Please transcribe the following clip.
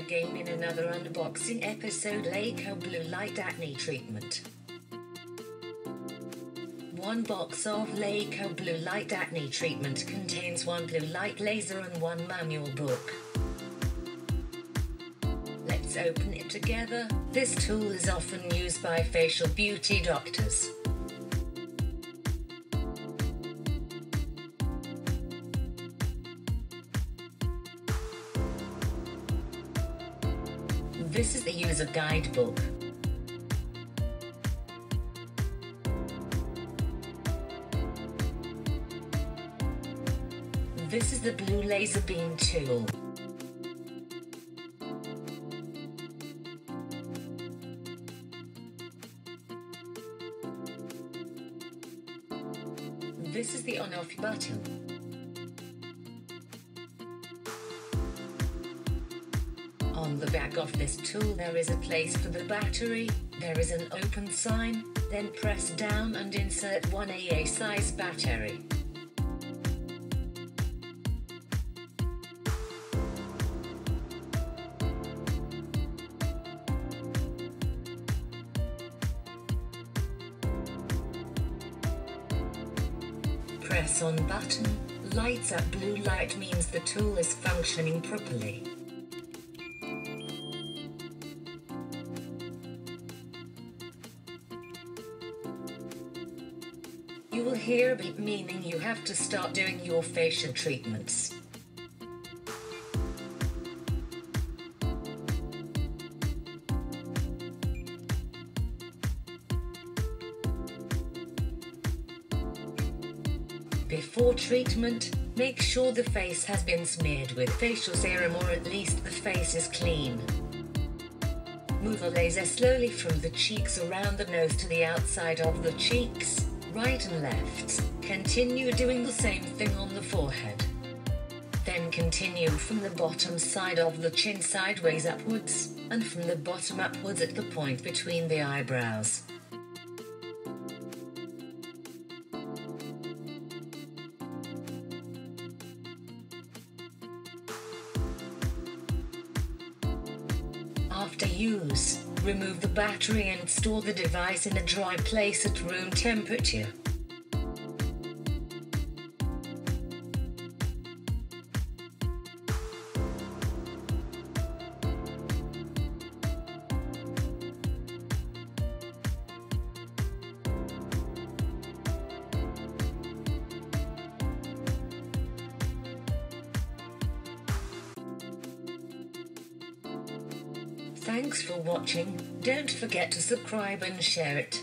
again in another unboxing episode. Laikou Blue Light Acne Treatment. One box of Laikou Blue Light Acne Treatment contains one blue light laser and one manual book. Let's open it together. This tool is often used by facial beauty doctors. This is the user guidebook. This is the blue laser beam tool. This is the on-off button. On the back of this tool there is a place for the battery, there is an open sign, then press down and insert one AA size battery. Press on button, lights up. Blue light means the tool is functioning properly. You will hear a beep, meaning you have to start doing your facial treatments. Before treatment, make sure the face has been smeared with facial serum, or at least the face is clean. Move a laser slowly from the cheeks around the nose to the outside of the cheeks, right and left. Continue doing the same thing on the forehead. Then continue from the bottom side of the chin sideways upwards, and from the bottom upwards at the point between the eyebrows. After use, remove the battery and store the device in a dry place at room temperature. Thanks for watching. Don't forget to subscribe and share it.